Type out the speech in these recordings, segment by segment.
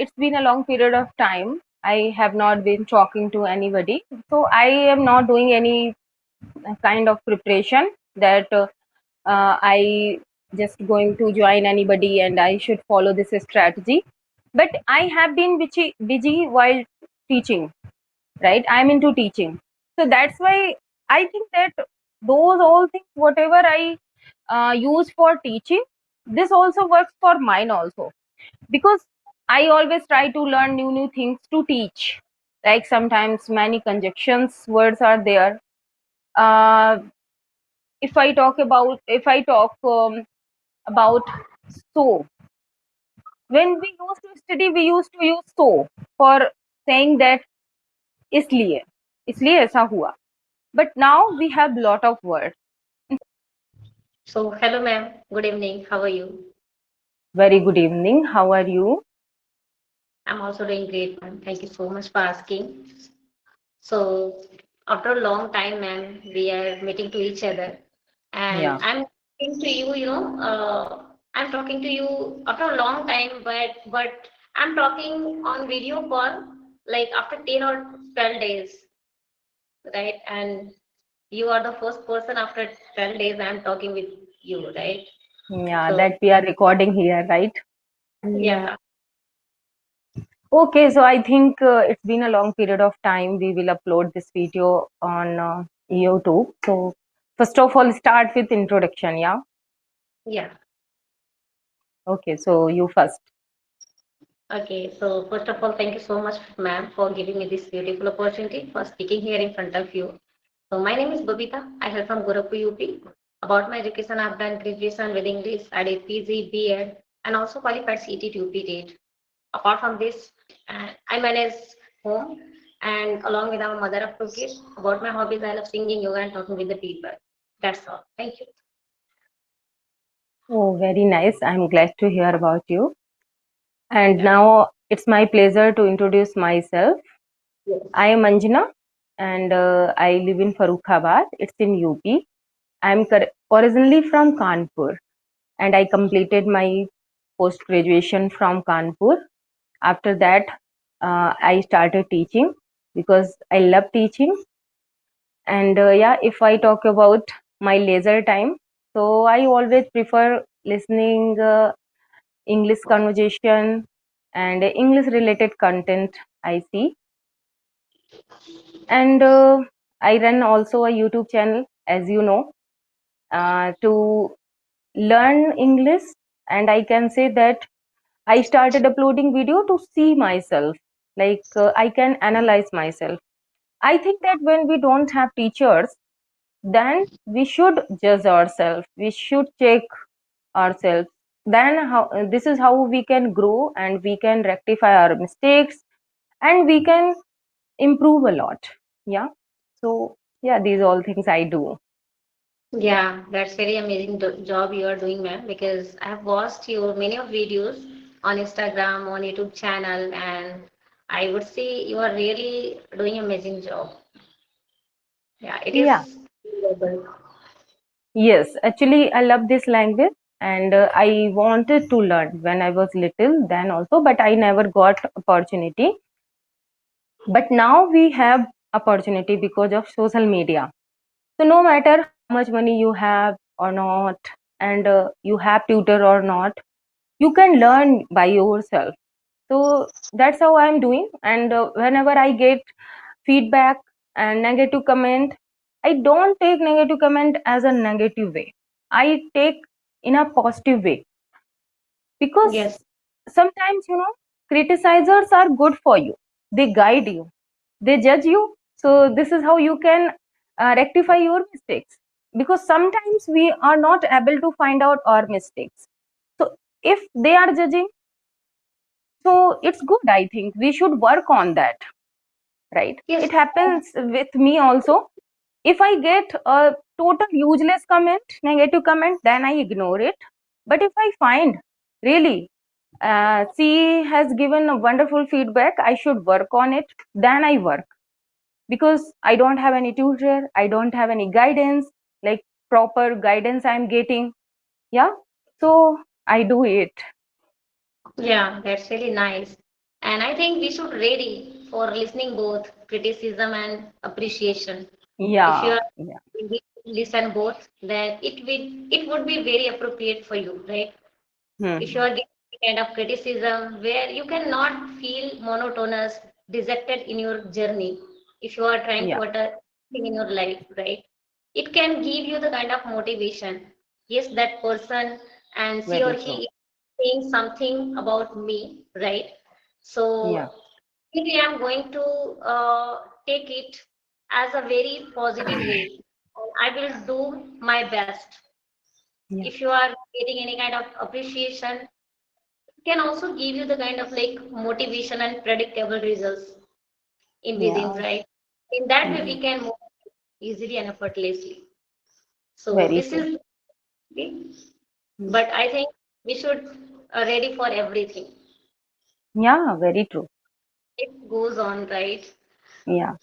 it's been a long period of time. I have not been talking to anybody. So I am not doing any kind of preparation that I just going to join anybody and I should follow this strategy. But I have been busy while teaching, right? I'm into teaching. So that's why I think that those all things, whatever I use for teaching, this also works for mine also, because I always try to learn new things to teach. Like sometimes many conjunctions words are there. Uh, if I talk about so, when we used to study, we used to use so for saying that इसलिए इसलिए ऐसा हुआ. But now we have lot of words. So, hello, ma'am. Good evening. How are you? Very good evening. How are you? I'm also doing great, ma'am. Thank you so much for asking. So, after a long time, ma'am, we are meeting to each other, and Yeah. I'm talking to you. I'm talking to you after a long time, but I'm talking on video call like after 10 or 12 days, right? And you are the first person after 12 days I'm talking with you, right? Yeah, So, that we are recording here, right? yeah, Okay, so I think it's been a long period of time. We will upload this video on YouTube. So first of all, start with introduction. Yeah. yeah. Okay, so you first. Okay, so first of all, thank you so much, ma'am, for giving me this beautiful opportunity for speaking here in front of you. So my name is Babita. I hail from Gorakhpur, UP. About my education, I've done graduation with English. I did PG, BEd, and also qualified CT to UP date. Apart from this, I manage home and along with our mother of two kids. About my hobbies, I love singing, yoga, and talking with the people. That's all. Thank you. Oh, very nice. I'm glad to hear about you. And Yeah. now it's my pleasure to introduce myself. I Yes. am Anjana and I live in Farrukhabad. It's in UP. I'm originally from Kanpur and I completed my post graduation from Kanpur. After that, I started teaching because I love teaching. And yeah, if I talk about my leisure time, so I always prefer listening English conversation and English related content I see. And I run also a YouTube channel, as you know, to learn English. And I can say that I started uploading video to see myself, like I can analyze myself. I think that when we don't have teachers, then we should judge ourselves. We should check ourselves. Then how this is how we can grow and we can rectify our mistakes and we can improve a lot. Yeah. So yeah, these all things I do. Yeah, that's very amazing job you are doing, ma'am, because I have watched your many of videos on Instagram, on YouTube channel, and I would say you are really doing amazing job. Yeah, it Yeah. is doable. Yes, actually I love this language and I wanted to learn when I was little then also, but I never got opportunity. But now we have opportunity because of social media. So no matter how much money you have or not, and you have tutor or not, you can learn by yourself. So that's how I'm doing. And whenever I get feedback and negative comment, I don't take negative comment as a negative way. I take in a positive way, because Yes, sometimes criticizers are good for you. They guide you, they judge you. So this is how you can rectify your mistakes, because sometimes we are not able to find out our mistakes. So if they are judging, so it's good. I think we should work on that, right? yes, It happens with me also. If I get a total useless comment, negative comment, then I ignore it. But if I find really she has given a wonderful feedback, I should work on it, then I work. Because I don't have any tutor, I don't have any guidance, like proper guidance I'm getting. Yeah. So I do it. yeah, that's really nice. And I think we should ready for listening both criticism and appreciation. If you Yeah, are yeah. ready to listen both, then it would be very appropriate for you, right? If you Hmm. are getting kind of criticism where you cannot feel monotonous, dejected in your journey, if you are trying Yeah, to utter thing in your life, right? It can give you the kind of motivation. Yes, that person and she or very true. he is saying something about me, right? So Yeah, maybe I'm going to take it as a very positive way. I will do my best. yeah, If you are getting any kind of appreciation, can also give you the kind of like motivation and predictable results in within, yeah. right? In that way, Hmm. we can move easily and effortlessly. So Very this true. is, Hmm. but I think we should ready for everything. Yeah, very true. It goes on, right? Yeah.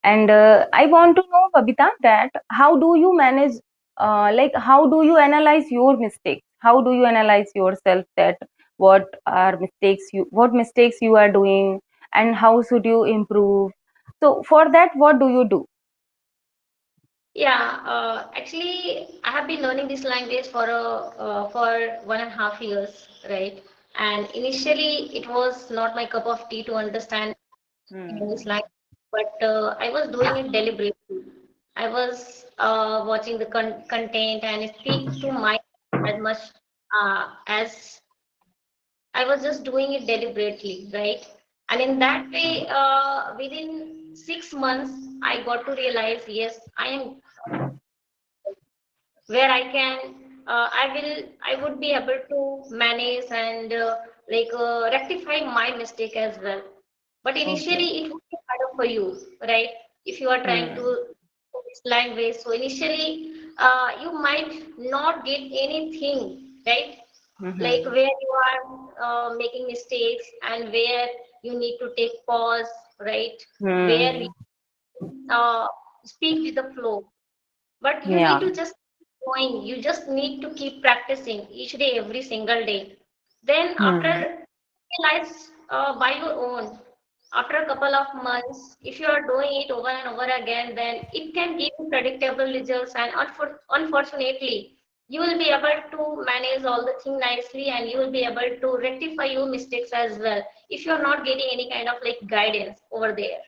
And I want to know, Babita, that how do you manage, like, how do you analyze your mistakes? How do you analyze yourself that what mistakes you are doing and how should you improve? So for that, what do you do? Yeah, actually, I have been learning this language for 1.5 years, right? And initially, it was not my cup of tea to understand English Hmm. language, but I was doing it deliberately. I was watching the content and speak to my as much as I was just doing it deliberately, right? And in that way, within 6 months, I got to realize, yes, I am where I can, I would be able to manage and rectify my mistake as well. But Okay. initially, it would be harder for you, right? If you are trying to Hmm. learn this language, so initially, you might not get anything, right? Like Hmm. where you are making mistakes and where you need to take pause, right? Where we Hmm. uh, speak with the flow, but you need Yeah. to just keep going. You just need to keep practicing each day, every single day. Then after Hmm. realize by your own, after a couple of months, if you are doing it over and over again, then it can give you predictable results. And unfortunately, you will be able to manage all the thing nicely, and you will be able to rectify your mistakes as well if you are not getting any kind of like guidance over there.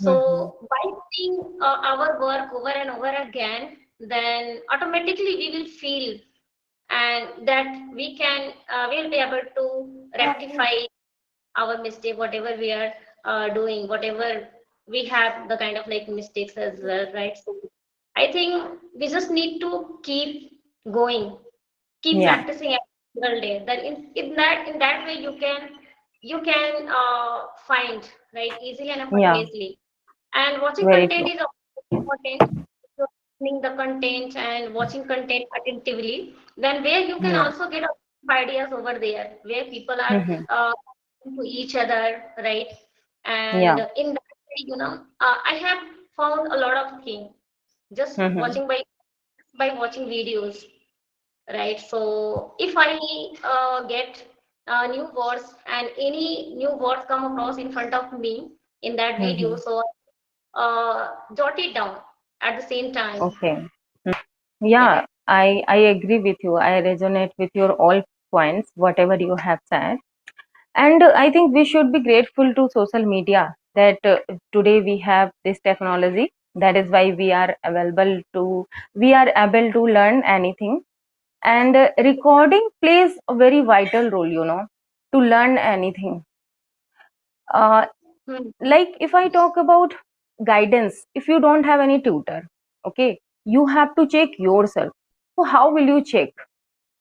Hmm. So by doing our work over and over again, then automatically we will feel and that we'll be able to rectify our mistake, whatever we are doing, whatever we have the kind of like mistakes as well, right? So I think we just need to keep going, keep Yeah. practicing every single day. That in that way you can find right easily and Yeah. effortlessly. And watching Very content true. is also important. So listening the content and watching content attentively, then where you can Hmm. also get a lot of ideas over there, where people are Hmm. to each other, right? And Yeah. in that way, I have found a lot of things just Hmm. watching by watching videos, right? So if I get new words and any new words come across in front of me in that video, Hmm. so jot it down at the same time. Okay. Yeah. Yeah, I agree with you. I resonate with your all points, whatever you have said. And I think we should be grateful to social media that today we have this technology. That is why we are able to learn anything. And recording plays a very vital role, to learn anything. Uh, Hmm. like if I talk about guidance, if you don't have any tutor, okay, you have to check yourself. So how will you check?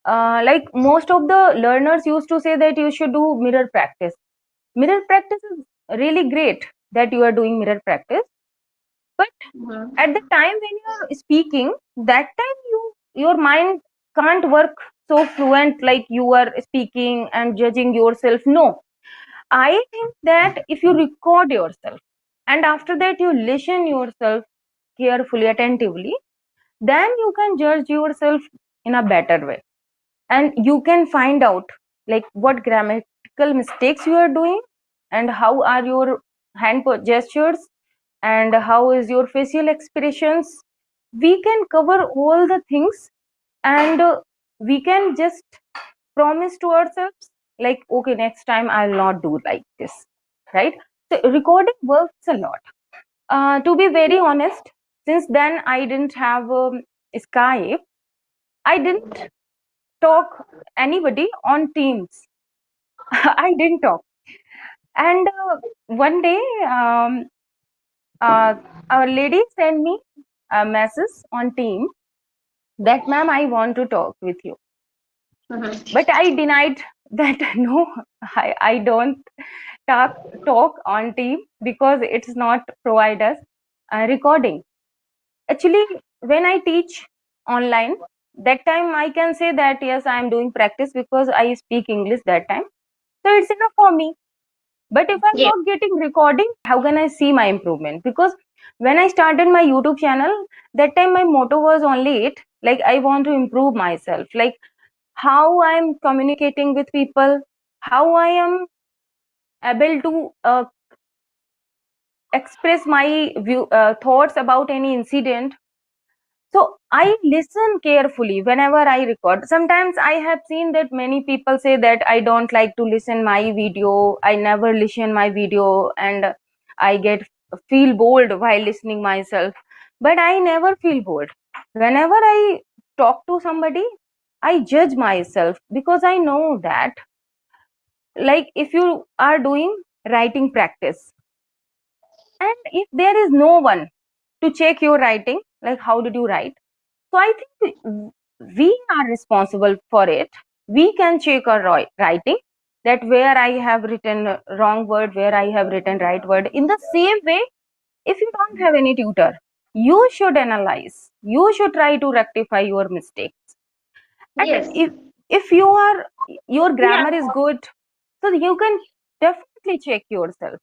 Like most of the learners used to say that you should do mirror practice. Mirror practice is really great that you are doing mirror practice, but Hmm. at the time when you are speaking, that time your mind can't work so fluent like you are speaking and judging yourself. No, I think that if you record yourself and after that you listen yourself carefully, attentively, then you can judge yourself in a better way and you can find out like what grammatical mistakes you are doing, and how are your gestures, and how is your facial expressions. We can cover all the things, and we can just promise to ourselves, like, okay, next time I'll not do like this, right? So recording works a lot. To be very honest, since then I didn't have Skype. I didn't talk anybody on Teams. I didn't talk. And one day, uh, a lady sent me a message on Teams that, ma'am, I want to talk with you. Mhm. But I denied that no, I don't talk on Teams because it's not provide us a recording. Actually, when I teach online, that time I can say that yes, I am doing practice because I speak English that time. So it's enough for me. But if I'm Yes, not getting recording, how can I see my improvement? Because when I started my YouTube channel, that time my motto was only it, like I want to improve myself, like how I'm communicating with people, how I am able to express my thoughts about any incident. So I listen carefully whenever I record. Sometimes I have seen that many people say that I don't like to listen my video. I never listen my video, and I get feel bored while listening myself. But I never feel bored. Whenever I talk to somebody, I judge myself because I know that, like, if you are doing writing practice, and if there is no one to check your writing, like how did you write, so I think we are responsible for it. We can check our writing, that where I have written wrong word, where I have written right word. In the same way, if you don't have any tutor, you should analyze, you should try to rectify your mistakes. And yes, if you are, your yeah, grammar is good, so you can definitely check yourself.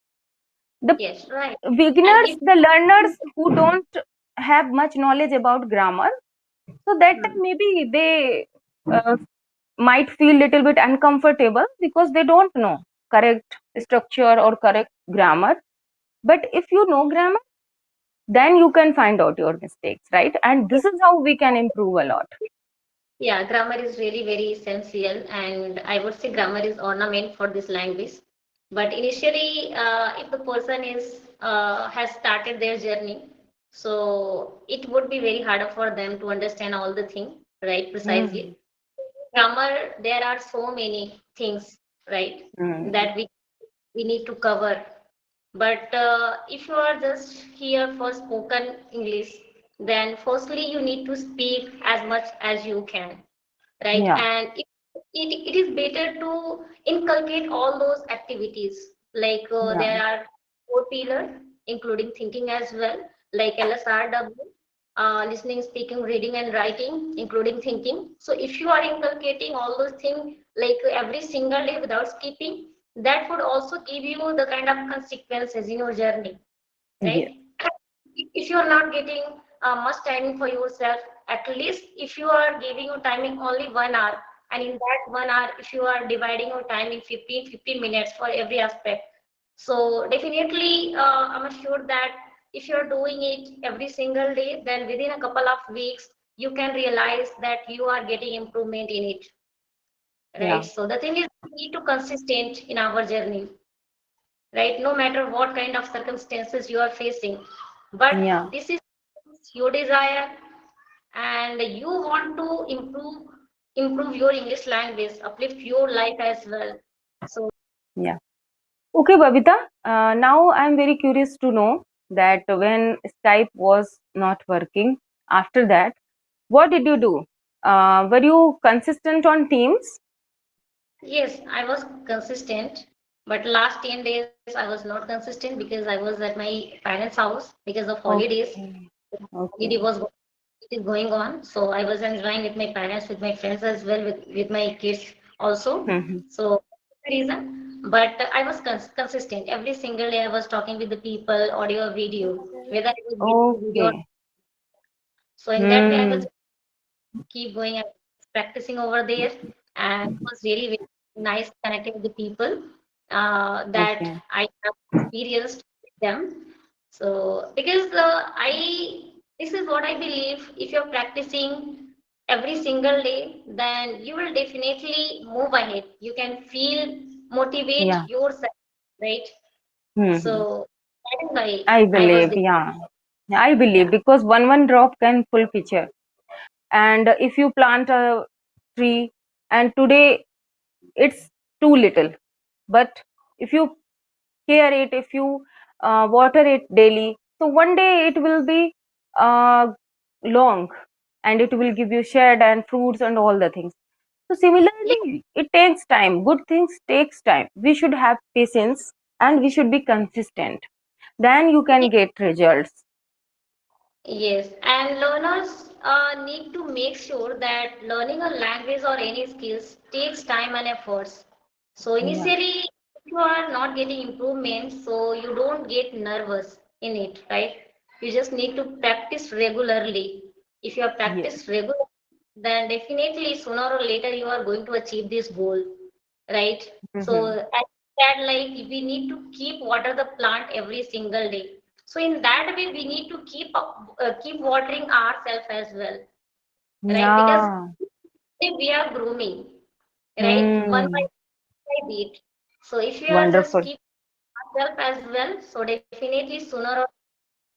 The yes, right. And beginners, if the learners who don't have much knowledge about grammar, so that time Mhm. maybe they might feel little bit uncomfortable because they don't know correct structure or correct grammar. But if you know grammar, then you can find out your mistakes, right? And this is how we can improve a lot. Yeah, grammar is really very essential, and I would say grammar is ornament for this language. But initially, if the person is has started their journey, so it would be very harder for them to understand all the thing, right? Hmm. Precisely. Grammar, there are so many things, right, Hmm. that we need to cover. But if you are just here for spoken English, then firstly you need to speak as much as you can, right? Yeah. And it is better to inculcate all those activities. Like Yeah. there are four pillars, including thinking as well, like LSRW, listening, speaking, reading, and writing, including thinking. So if you are inculcating all those things like every single day without skipping, that would also give you the kind of consequences in your journey, Yes. right? If you are not getting much timing for yourself, at least if you are giving your timing only 1 hour, and in that 1 hour, if you are dividing your time in 15 minutes for every aspect, so definitely I'm assured that if you're doing it every single day, then within a couple of weeks, you can realize that you are getting improvement in it, right? Yeah. So the thing is, we need to consistent in our journey, right? No matter what kind of circumstances you are facing. But Yeah. this is your desire and you want to improve your English language, uplift your life as well. So Yeah. Okay, Babita. Now I'm very curious to know that when Skype was not working, after that, what did you do? Were you consistent on Teams? yes, I was consistent, but last 10 days I was not consistent because I was at my parents' house because of holidays. Okay. Holiday Okay. was it is going on, so I was enjoying with my parents, with my friends as well, with my kids also. Mhm. So that's the reason. But I was consistent. Every single day I was talking with the people, audio, or video, whether I was getting video. Okay. So in that way, I was Hmm. keep going and practicing over there, and it was really very nice connecting with the people that Okay. I have experienced with them. So, because this is what I believe. If you're practicing every single day, then you will definitely move ahead. You can feel, Yeah. motivate yourself, right? Hmm. So that is why I I was believe, yeah. I believe yeah. because one drop can full picture. And if you plant a tree and today it's too little, but if you care it, if you water it daily, so one day it will be uh, long, and it will give you shade and fruits and all the things. So Ye- similarly, it takes time. Good things takes time. We should have patience and we should be consistent. Then you can get results. Yes, and learners need to make sure that learning a language or any skills takes time and efforts. So Yeah. initially, if you are not getting improvements, so you don't get nervous in it, right? You just need to practice regularly. If you are Yes. practiced regularly, then definitely sooner or later you are going to achieve this goal, right? So Hmm. as that, like we need to keep water the plant every single day. So in that way, we need to keep watering ourselves as well, right? Because Yeah. we are grooming, right? One Hmm. by bit. So if you are just Wonderful. keep ourselves as well, so definitely sooner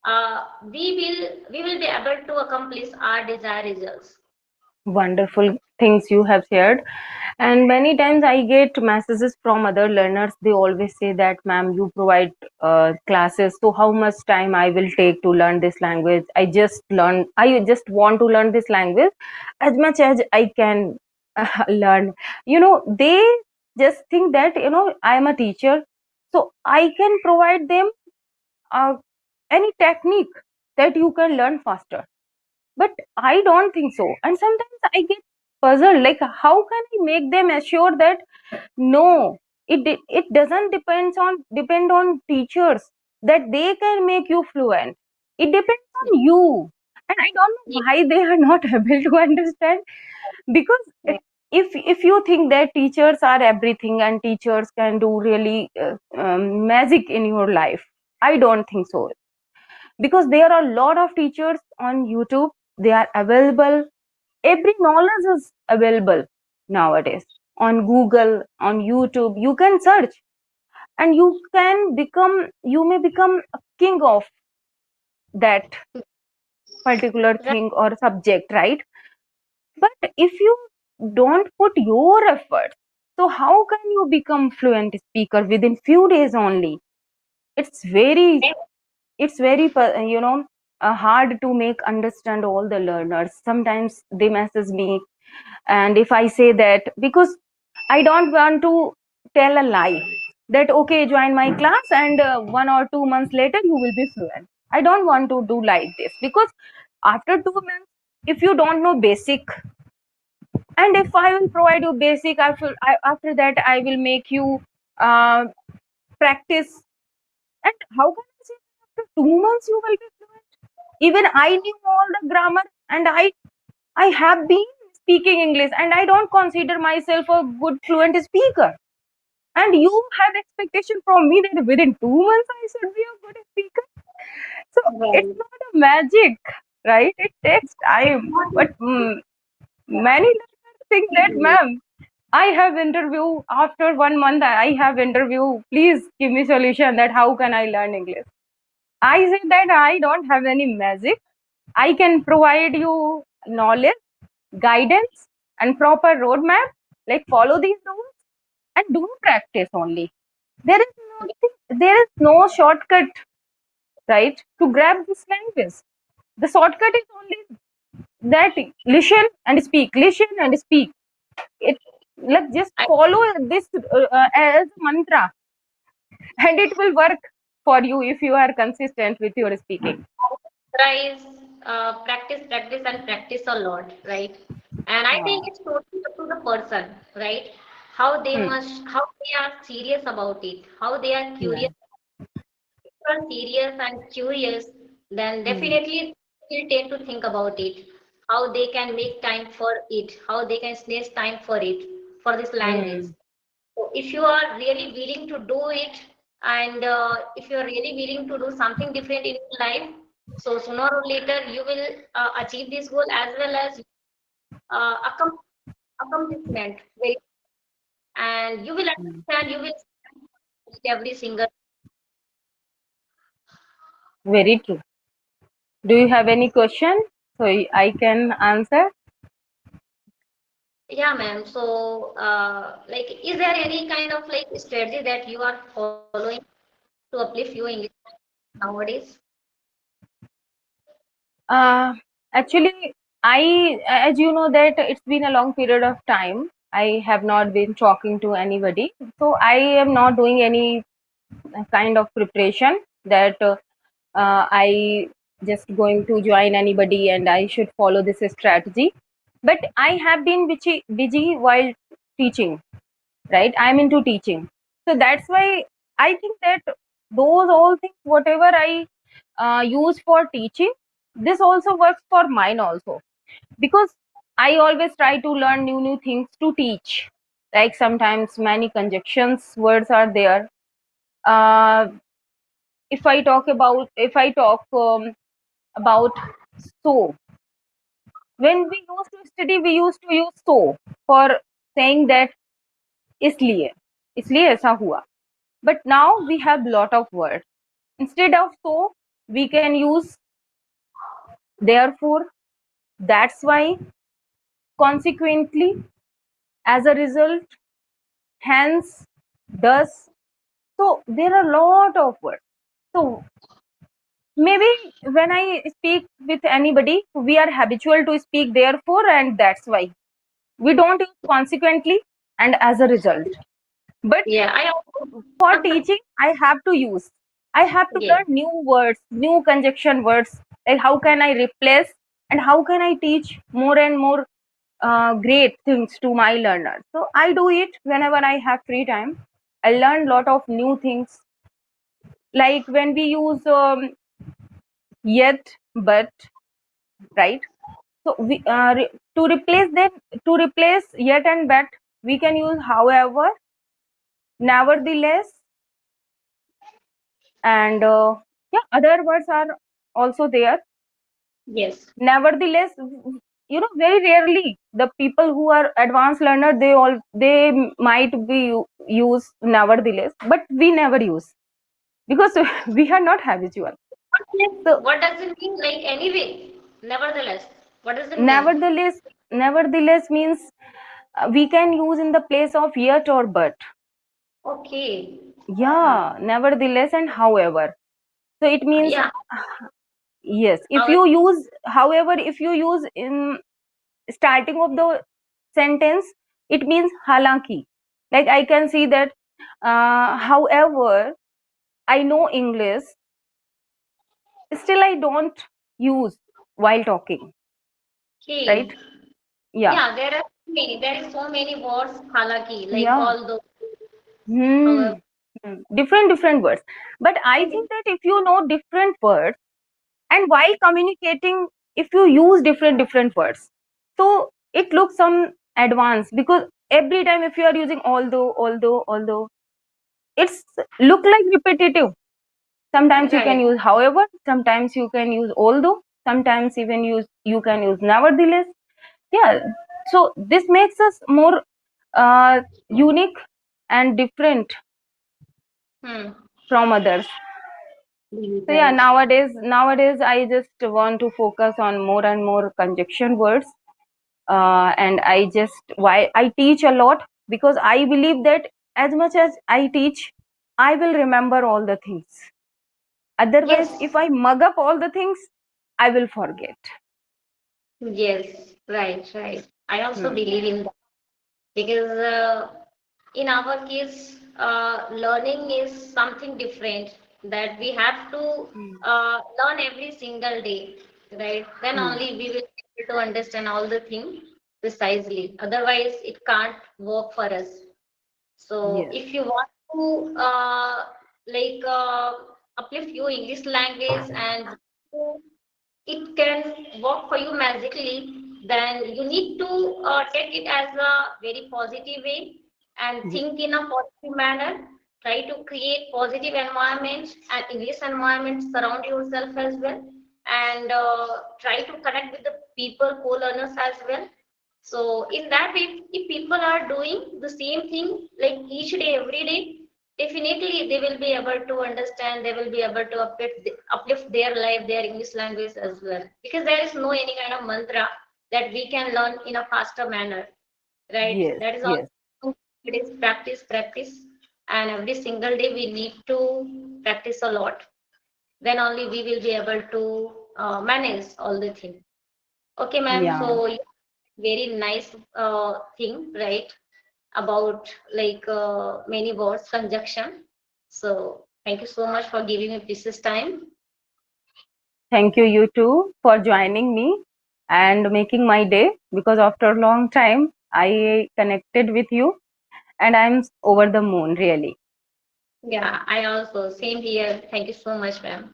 or we will be able to accomplish our desired results. Wonderful things you have shared. And many times I get messages from other learners. They always say that, ma'am, you provide classes. So how much time I will take to learn this language? I just want to learn this language as much as I can learn. They just think that, I am a teacher. So I can provide them uh, any technique that you can learn faster, but I don't think so. And sometimes I get puzzled, like how can I make them assure that no, it doesn't depend on teachers, that they can make you fluent. It depends on you. And I don't know Yes, why they are not able to understand, because yes, if you think that teachers are everything and teachers can do really magic in your life, I don't think so, because there are a lot of teachers on YouTube. They are available. Every knowledge is available nowadays on Google, on YouTube. You can search, and you may become a king of that particular right. thing or subject, right? But if you don't put your effort, so how can you become fluent speaker within few days only? It's very it's very hard to make understand all the learners. Sometimes they message me, and if I say that, because I don't want to tell a lie that okay, join my class and 1 or 2 months later you will be fluent. I don't want to do like this, because after 2 months, if you don't know basic, and if I will provide you basic, after that I will make you uh, practice. And how can I say that after 2 months you will be fluent? Even I knew all the grammar, and I have been speaking English, and I don't consider myself a good fluent speaker. And you have expectation from me that within 2 months I should be a good speaker. So it's Right. not a magic, right? It takes time. But many learners think that, ma'am, I have interview after 1 month. I have interview. Please give me solution that how can I learn English. I say that I don't have any magic. I can provide you knowledge, guidance, and proper roadmap. Like follow these rules and do practice only. There is no shortcut, right, to grab this language. The shortcut is only that listen and speak, listen and speak. It Let's just I follow this as a mantra, and it will work for you if you are consistent with your speaking. try practice, practice, and practice a lot, right? And I think Yeah. it's totally up to the person, right? How they are serious about it, how they are Yeah. curious. If you are serious and curious, then Hmm. definitely will tend to think about it, how they can make time for it, how they can snatch time for it, for this language. Hmm. So if you are really willing to do it, and if you are really willing to do something different in your life, so sooner or later you will achieve this goal as well as accomplishment. And you will understand, you will see every single. Very true. Do you have any question? So I can answer. Yeah, ma'am. So, like, is there any kind of like strategy that you are following to uplift your English nowadays? Uh, Actually, as you know, that it's been a long period of time. I have not been talking to anybody, so I am not doing any kind of preparation that I just going to join anybody and I should follow this strategy. But I have been busy while teaching, right? I'm into teaching, so that's why I think that those all things, whatever I use for teaching, this also works for mine also, because I always try to learn new things to teach. Like sometimes many conjunctions words are there. uh, if I talk about so, when we used to study, we used to use so for saying that इसलिए इसलिए ऐसा हुआ. But now we have lot of words. Instead of so, we can use therefore, that's why, consequently, as a result, hence, thus. So there are a lot of words. So maybe when I speak with anybody, we are habitual to speak therefore and that's why. We don't use consequently and as a result. But Yeah, I also for sometimes. teaching, I have to Yeah. learn new words, new conjunction words. Like how can I replace and how can I teach more and more great things to my learners. So I do it whenever I have free time. I learn lot of new things. Like when we use yet, but, right? So to replace them, to replace yet and but, we can use however, nevertheless, and yeah, other words are also there. Yes. Nevertheless, very rarely the people who are advanced learner, they might be use nevertheless, but we never use because we are not habitual. So What does it mean? Like anyway, nevertheless, what does it mean? nevertheless, nevertheless means we can use in the place of yet or but. Okay. Hmm. Yeah, nevertheless and however. So it means, Yeah. yes, if However, you use however, if you use in starting of the sentence, it means halanki. Like I can see that however I know English, still I don't use while talking, right? okay. Yeah. Yeah, there are many. There is so many words, halaki, like Yeah. all those. Hmm. However, Different words. But I think that if you know different words and while communicating, if you use different words, so it looks some advanced, because every time if you are using although, it's look like repetitive. Sometimes you can right. use however, sometimes you can use although, sometimes even you can use nevertheless. Yeah. So this makes us more unique and different Hmm. from others. So yeah, Right. nowadays I just want to focus on more and more conjunction words. And I just, why I teach a lot, because I believe that as much as I teach, I will remember all the things. Otherwise, Yes. if I mug up all the things, I will forget. Yes. Right. Right. I also Hmm. believe in that because in our case, learning is something different that we have to Hmm. learn every single day, right? Then Hmm. only we will be able to understand all the things precisely. Otherwise, it can't work for us. So, Yes. if you want to like uplift your English language and it can work for you magically, then you need to take it as a very positive way. and Ye- think in a positive manner. Try to create positive environments and English environments surround yourself as well, and try to connect with the people, co-learners as well. So in that way, if people are doing the same thing like each day, every day, definitely they will be able to understand, they will be able to uplift their life, their English language as well. Because there is no any kind of mantra that we can learn in a faster manner, right? yes, That is yes, all it is practice, practice. And every single day we need to practice a lot. Then only we will be able to manage all the things. Okay, ma'am. yeah. So yeah, very nice thing, right? About like many words conjunction. So thank you so much for giving me precious time. Thank you, you too, for joining me and making my day, because after a long time I connected with you and I'm over the moon, really. Yeah, I also same here. Thank you so much, ma'am.